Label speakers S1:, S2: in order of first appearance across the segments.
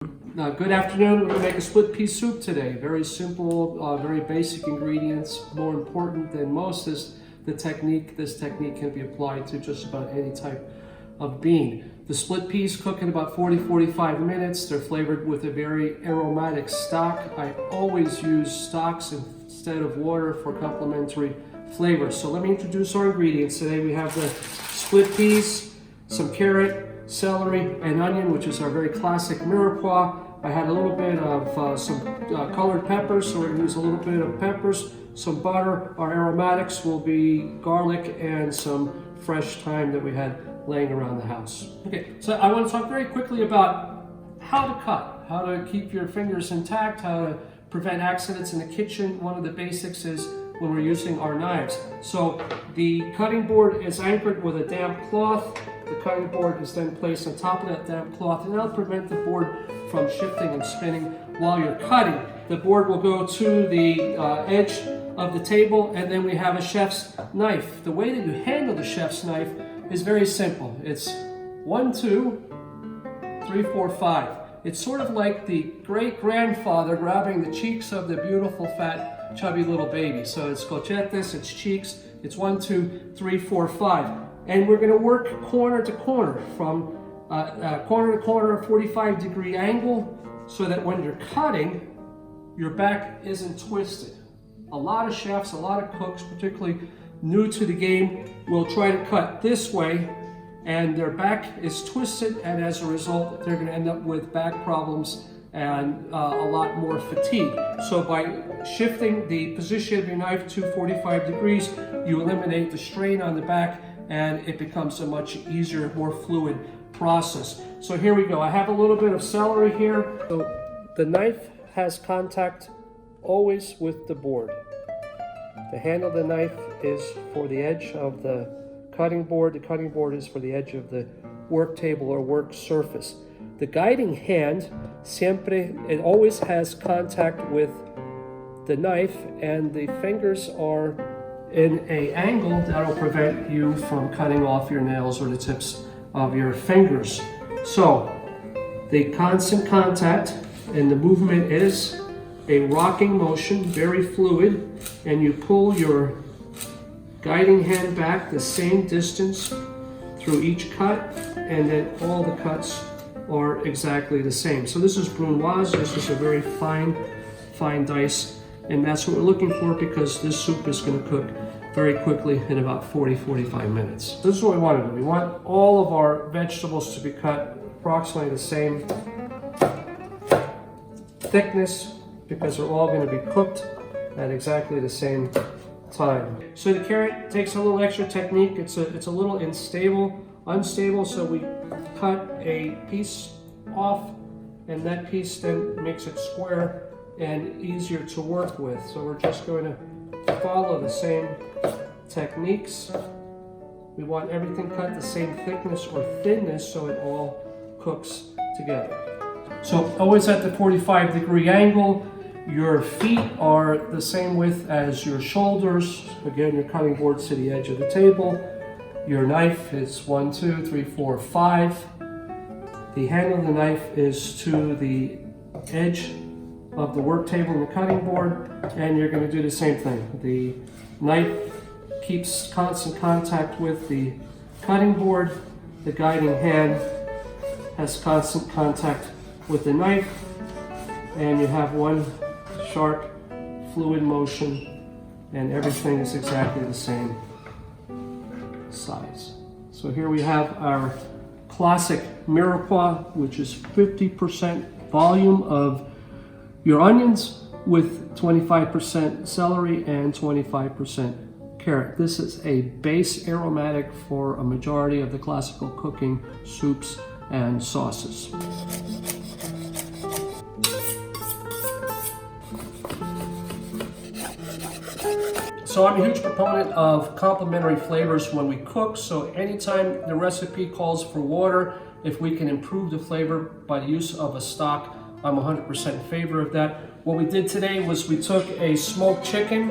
S1: Good afternoon. We're going to make a split pea soup today. Very simple, very basic ingredients. More important than most is the technique. This technique can be applied to just about any type of bean. The split peas cook in about 40-45 minutes. They're flavored with a very aromatic stock. I always use stocks instead of water for complementary flavor. So let me introduce our ingredients today. We have the split peas, some carrot, celery, and onion, which is our very classic mirepoix. I had a little bit of some colored peppers, so we're going to use a little bit of peppers, some butter. Our aromatics will be garlic and some fresh thyme that we had laying around the house. Okay, so I want to talk very quickly about how to cut, how to keep your fingers intact, how to prevent accidents in the kitchen. One of the basics is when we're using our knives. So the cutting board is anchored with a damp cloth. The cutting board is then placed on top of that damp cloth, and that'll prevent the board from shifting and spinning while you're cutting. The board will go to the edge of the table, and then we have a chef's knife. The way that you handle the chef's knife is very simple. It's 1, 2, 3, 4, 5. It's sort of like the great-grandfather grabbing the cheeks of the beautiful, fat, chubby little baby. So it's cochetes, it's cheeks, it's 1, 2, 3, 4, 5. And we're going to work corner to corner, from corner to corner, a 45-degree angle, so that when you're cutting, your back isn't twisted. A lot of chefs, a lot of cooks, particularly new to the game, will try to cut this way, and their back is twisted, and as a result, they're going to end up with back problems and a lot more fatigue. So by shifting the position of your knife to 45 degrees, you eliminate the strain on the back, and it becomes a much easier, more fluid process. So here we go. I have a little bit of celery here. So the knife has contact always with the board. The handle of the knife is for the edge of the cutting board. The cutting board is for the edge of the work table or work surface. The guiding hand, siempre, it always has contact with the knife, and the fingers are in an angle that will prevent you from cutting off your nails or the tips of your fingers. So the constant contact and the movement is a rocking motion, very fluid, and you pull your guiding hand back the same distance through each cut, and then all the cuts are exactly the same. So this is brunoise. This is a very fine dice, and that's what we're looking for, because this soup is going to cook very quickly in about 40-45 minutes. This is what we want to do. We want all of our vegetables to be cut approximately the same thickness, because they're all going to be cooked at exactly the same time. So the carrot takes a little extra technique. It's a little unstable, so we cut a piece off, and that piece then makes it square and easier to work with. So we're just going to follow the same techniques. We want everything cut the same thickness or thinness, so it all cooks together. So always at the 45-degree angle. Your feet are the same width as your shoulders. Again, your cutting board's to the edge of the table. Your knife is 1, 2, 3, 4, 5. The handle of the knife is to the edge of the work table and the cutting board, and you're going to do the same thing. The knife keeps constant contact with the cutting board. The guiding hand has constant contact with the knife, and you have one sharp, fluid motion, and everything is exactly the same size. So here we have our classic mirepoix, which is 50% volume of your onions with 25% celery and 25% carrot. This is a base aromatic for a majority of the classical cooking soups and sauces. So I'm a huge proponent of complementary flavors when we cook. So anytime the recipe calls for water, if we can improve the flavor by the use of a stock, I'm 100% in favor of that. What we did today was we took a smoked chicken.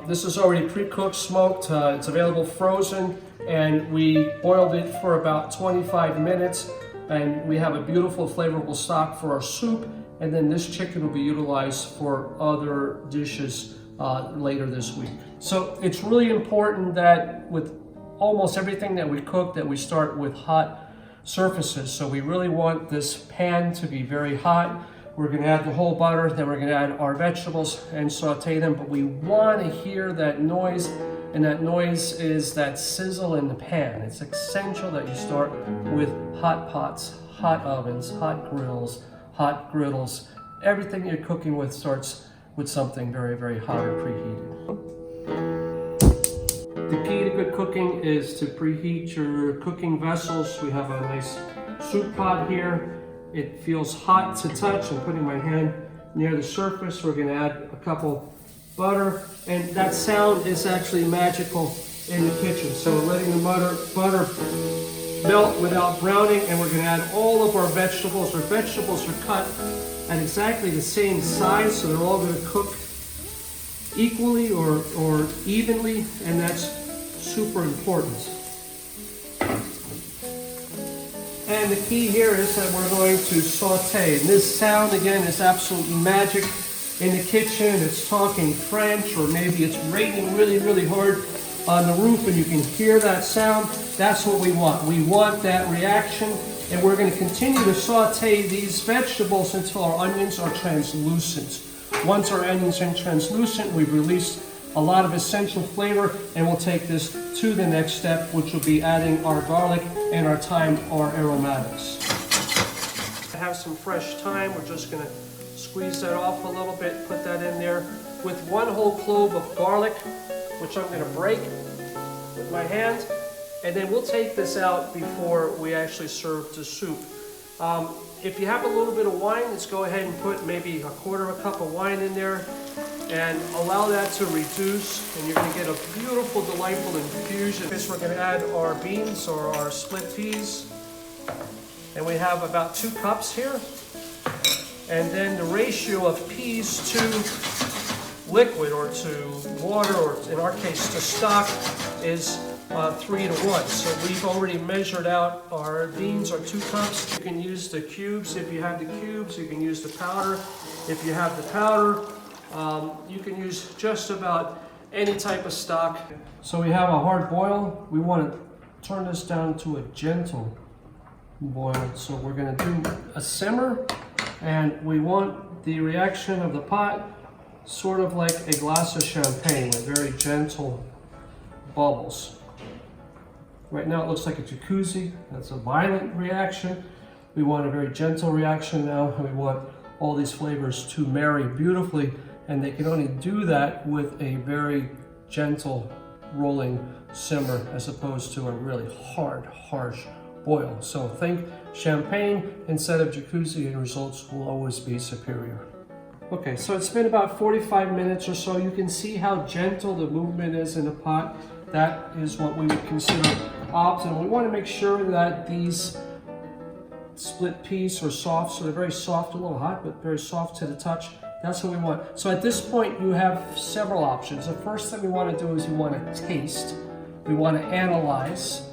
S1: This is already pre-cooked, smoked. It's available frozen, and we boiled it for about 25 minutes. and we have a beautiful flavorful stock for our soup, and then this chicken will be utilized for other dishes later this week. So it's really important that with almost everything that we cook that we start with hot surfaces. So we really want this pan to be very hot. We're going to add the whole butter, then we're going to add our vegetables and saute them, but we want to hear that noise, and that noise is that sizzle in the pan. It's essential that you start with hot pots, hot ovens, hot grills, hot griddles. Everything you're cooking with starts with something very, very hot or preheated. The key to good cooking is to preheat your cooking vessels. We have a nice soup pot here. It feels hot to touch. I'm putting my hand near the surface. We're going to add a couple butter, and that sound is actually magical in the kitchen. So we're letting the butter melt without browning, and we're going to add all of our vegetables. Our vegetables are cut at exactly the same size, so they're all going to cook equally or evenly, and that's super important. And the key here is that we're going to saute. And this sound, again, is absolutely magic in the kitchen. It's talking French, or maybe it's raining really, really hard on the roof and you can hear that sound. That's what we want. We want that reaction. And we're going to continue to saute these vegetables until our onions are translucent. Once our onions are translucent, we've released a lot of essential flavor, and we'll take this to the next step, which will be adding our garlic and our thyme, our aromatics. I have some fresh thyme. We're just going to squeeze that off a little bit, put that in there with 1 whole clove of garlic, which I'm going to break with my hand, and then we'll take this out before we actually serve the soup. If you have a little bit of wine, let's go ahead and put maybe 1/4 cup of wine in there and allow that to reduce, and you're going to get a beautiful, delightful infusion. Next, we're going to add our beans or our split peas, and we have about 2 cups here. And then the ratio of peas to liquid, or to water, or in our case to stock, is 3 to 1. So we've already measured out our beans are 2 cups. You can use the cubes if you have the cubes. You can use the powder if you have the powder. You can use just about any type of stock. So we have a hard boil. We want to turn this down to a gentle boil. So we're going to do a simmer, and we want the reaction of the pot sort of like a glass of champagne with very gentle bubbles. Right now it looks like a jacuzzi. That's a violent reaction. We want a very gentle reaction now, and we want all these flavors to marry beautifully, and they can only do that with a very gentle rolling simmer as opposed to a really hard, harsh boil. So think champagne instead of jacuzzi, and results will always be superior. Okay, so it's been about 45 minutes or so. You can see how gentle the movement is in the pot. That is what we would consider optimal. We want to make sure that these split peas are soft, so they're very soft, a little hot, but very soft to the touch. That's what we want. So at this point, you have several options. The first thing we want to do is we want to taste. We want to analyze.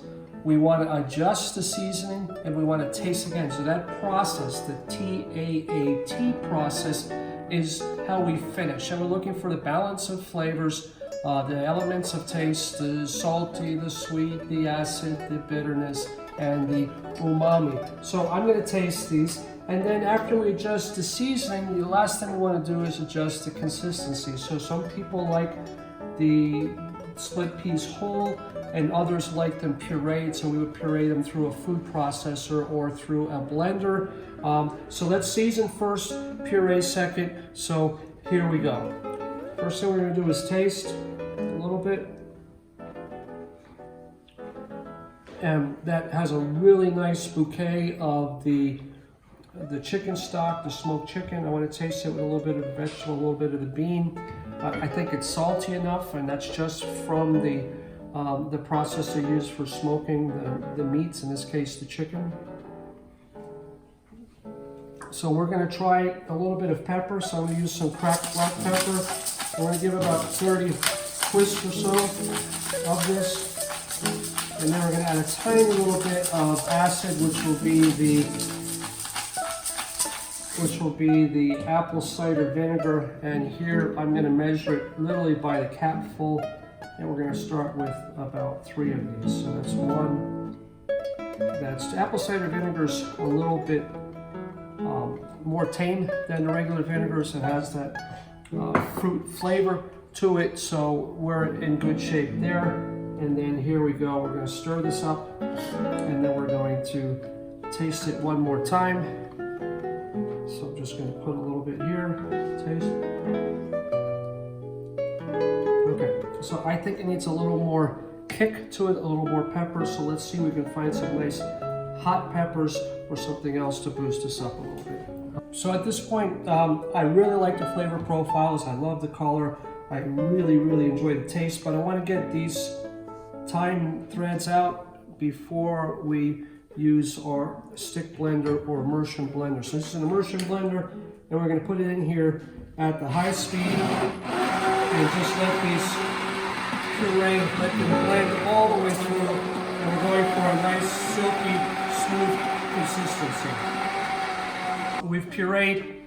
S1: We want to adjust the seasoning, and we want to taste again. So that process, the TAAT process, is how we finish. And we're looking for the balance of flavors, the elements of taste, the salty, the sweet, the acid, the bitterness, and the umami. So I'm going to taste these, and then after we adjust the seasoning, the last thing we want to do is adjust the consistency. So some people like the split peas whole, and others like them pureed, so we would puree them through a food processor or through a blender. So let's season first, puree second. So here we go. First thing we're going to do is taste a little bit. And that has a really nice bouquet of the chicken stock, the smoked chicken. I want to taste it with a little bit of the vegetable, a little bit of the bean. I think it's salty enough, and that's just from the process they use for smoking the meats, in this case the chicken. So we're going to try a little bit of pepper. So I'm going to use some cracked black pepper. We're going to give about 30 twists or so of this. And then we're going to add a tiny little bit of acid, which will be the apple cider vinegar. And here I'm going to measure it literally by the capful. And we're going to start with about 3 of these. So that's one. That's apple cider vinegar is a little bit more tame than the regular vinegars. It has that fruit flavor to it, so we're in good shape there. And then here we go. We're going to stir this up, and then we're going to taste it one more time. So I'm just going to put a little bit here. Taste. Okay, so I think it needs a little more kick to it, a little more pepper. So let's see if we can find some nice hot peppers or something else to boost us up a little bit. So at this point, I really like the flavor profiles. I love the color. I really, really enjoy the taste, but I want to get these thyme threads out before we use our stick blender or immersion blender. So this is an immersion blender, and we're going to put it in here at the high speed and just let these puree, let them blend all the way through, and we're going for a nice silky, smooth consistency. We've pureed,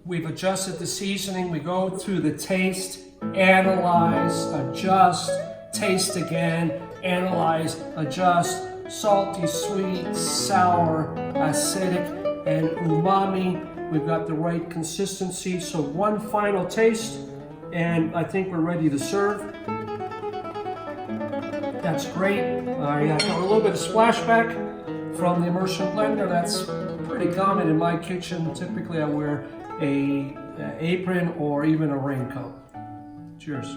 S1: we've adjusted the seasoning, we go through the taste, analyze, adjust, taste again, analyze, adjust, salty, sweet, sour, acidic, and umami. We've got the right consistency. So one final taste, and I think we're ready to serve. That's great. I got a little bit of splashback from the immersion blender. That's pretty common in my kitchen. Typically I wear an apron or even a raincoat. Cheers.